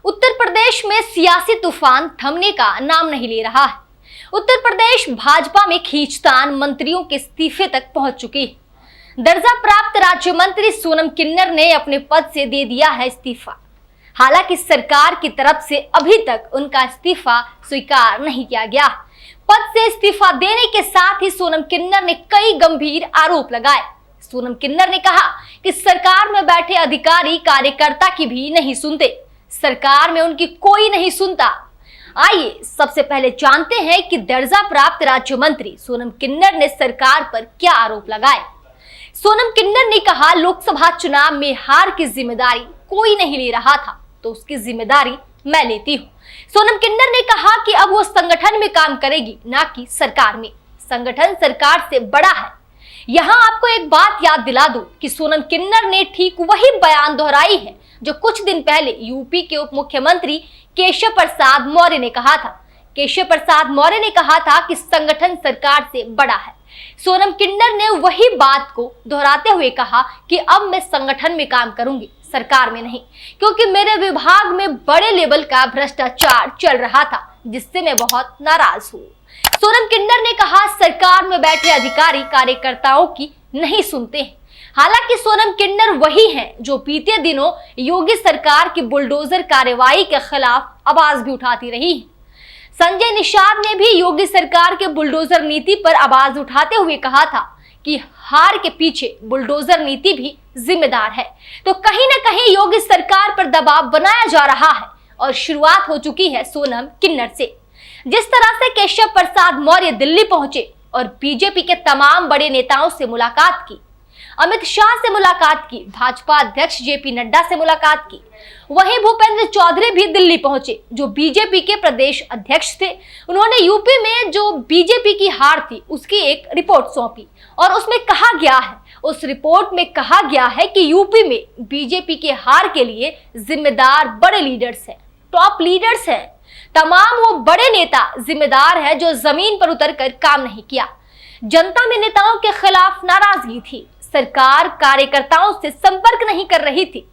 उत्तर प्रदेश में सियासी तूफान थमने का नाम नहीं ले रहा है। उत्तर प्रदेश भाजपा में खींचतान मंत्रियों के इस्तीफे तक पहुंच चुकी है। दर्जा प्राप्त राज्य मंत्री सोनम किन्नर ने अपने पद से दे दिया है इस्तीफा। हालांकि सरकार की तरफ से अभी तक उनका इस्तीफा स्वीकार नहीं किया गया। पद से इस्तीफा देने के साथ ही सोनम किन्नर ने कई गंभीर आरोप लगाए। सोनम किन्नर ने कहा कि सरकार में बैठे अधिकारी कार्यकर्ता की भी नहीं सुनते, सरकार में उनकी कोई नहीं सुनता। आइए सबसे पहले जानते हैं कि दर्जा प्राप्त राज्य मंत्री सोनम किन्नर ने सरकार पर क्या आरोप लगाए। सोनम किन्नर ने कहा, लोकसभा चुनाव में हार की जिम्मेदारी कोई नहीं ले रहा था तो उसकी जिम्मेदारी मैं लेती हूँ। सोनम किन्नर ने कहा कि अब वो संगठन में काम करेगी, ना कि सरकार में। संगठन सरकार से बड़ा है। यहाँ आपको एक बात याद दिला दूं कि सोनम किन्नर ने ठीक वही बयान दोहराई है जो कुछ दिन पहले यूपी के उप मुख्यमंत्री केशव प्रसाद मौर्य ने कहा था। केशव प्रसाद मौर्य ने कहा था कि संगठन सरकार से बड़ा है। सोनम किन्नर ने वही बात को दोहराते हुए कहा कि अब मैं संगठन में काम करूंगी, सरकार में नहीं, क्योंकि मेरे विभाग में बड़े लेवल का भ्रष्टाचार चल रहा था जिससे मैं बहुत नाराज हूँ। सोनम किन्नर ने कहा, सरकार में बैठे अधिकारी कार्यकर्ताओं की नहीं सुनते हैं। हालांकि सोनम किन्नर वही हैं जो बीते दिनों योगी सरकार की बुलडोजर कार्रवाई के खिलाफ आवाज भी उठाती रही है। संजय निषाद ने भी योगी सरकार के बुलडोजर नीति पर आवाज उठाते हुए कहा था कि हार के पीछे बुलडोजर नीति भी जिम्मेदार है। तो कहीं ना कहीं योगी सरकार पर दबाव बनाया जा रहा है और शुरुआत हो चुकी है सोनम किन्नर से। जिस तरह से केशव प्रसाद मौर्य दिल्ली पहुंचे और बीजेपी के तमाम बड़े नेताओं से मुलाकात की, अमित शाह से मुलाकात की, भाजपा अध्यक्ष जेपी नड्डा से मुलाकात की, वहीं भूपेंद्र चौधरी भी दिल्ली पहुंचे जो बीजेपी के प्रदेश अध्यक्ष थे। उन्होंने यूपी में जो बीजेपी की हार थी उसकी एक रिपोर्ट सौंपी और उसमें कहा गया है, उस रिपोर्ट में कहा गया है कि यूपी में बीजेपी के हार के लिए जिम्मेदार बड़े लीडर्स हैं, टॉप लीडर्स हैं। तमाम वो बड़े नेता जिम्मेदार हैं जो जमीन पर उतरकर काम नहीं किया। जनता में नेताओं के खिलाफ नाराजगी थी, सरकार कार्यकर्ताओं से संपर्क नहीं कर रही थी।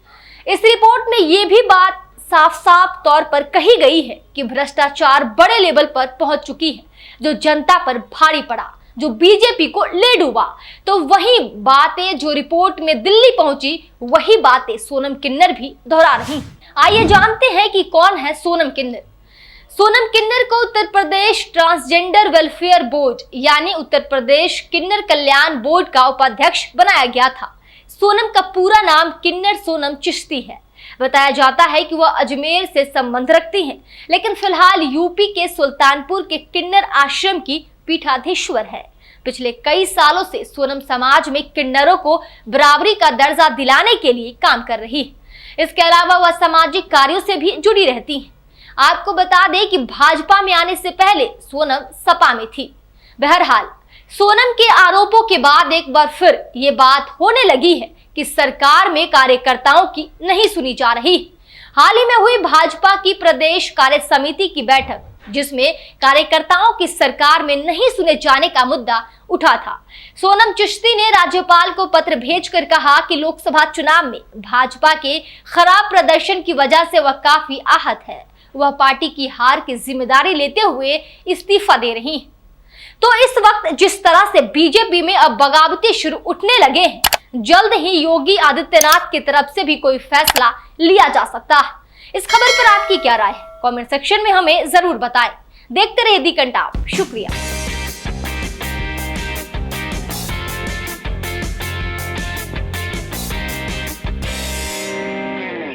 इस रिपोर्ट में ये भी बात साफ साफ तौर पर कही गई है कि भ्रष्टाचार बड़े लेवल पर पहुंच चुकी है जो जनता पर भारी पड़ा, जो बीजेपी को ले डूबा। तो वही बातें जो रिपोर्ट में दिल्ली पहुंची, वही बातें सोनम किन्नर भी दोहरा रही। आइए जानते हैं कि कौन है सोनम किन्नर। सोनम किन्नर को Uttar Pradesh transgender welfare board यानी उत्तर प्रदेश किन्नर कल्याण बोर्ड का उपाध्यक्ष बनाया गया था। सोनम का पूरा नाम किन्नर सोनम चिश्ती है। बताया जाता है कि वह अजमेर से संबंध रखती हैं, लेकिन फिलहाल यूपी के सुल्तानपुर के किन्नर आश्रम की पीठाधीश्वर है। पिछले कई सालों से सोनम समाज में किन्नरों को बराबरी का दर्जा दिलाने के लिए काम कर रही है। इसके अलावा वह सामाजिक कार्यों से भी जुड़ी रहती है। आपको बता दें कि भाजपा में आने से पहले सोनम सपा में थी। बहरहाल सोनम के आरोपों के बाद एक बार फिर ये बात होने लगी है कि सरकार में कार्यकर्ताओं की नहीं सुनी जा रही। हाल ही में हुई भाजपा की प्रदेश कार्य समिति की बैठक, जिसमें कार्यकर्ताओं की सरकार में नहीं सुने जाने का मुद्दा उठा था। सोनम चिश्ती ने राज्यपाल को पत्र भेजकर कहा कि लोकसभा चुनाव में भाजपा के खराब प्रदर्शन की वजह से वह काफी आहत है। वह पार्टी की हार की जिम्मेदारी लेते हुए इस्तीफा दे रही हैं। तो इस वक्त जिस तरह से बीजेपी में अब बगावती शुरू उठने लगे हैं, जल्द ही योगी आदित्यनाथ की तरफ से भी कोई फैसला लिया जा सकता है। इस खबर पर आपकी क्या राय है? कमेंट सेक्शन में हमें जरूर बताएं। देखते रहिए दी कंटाप। शुक्रिया।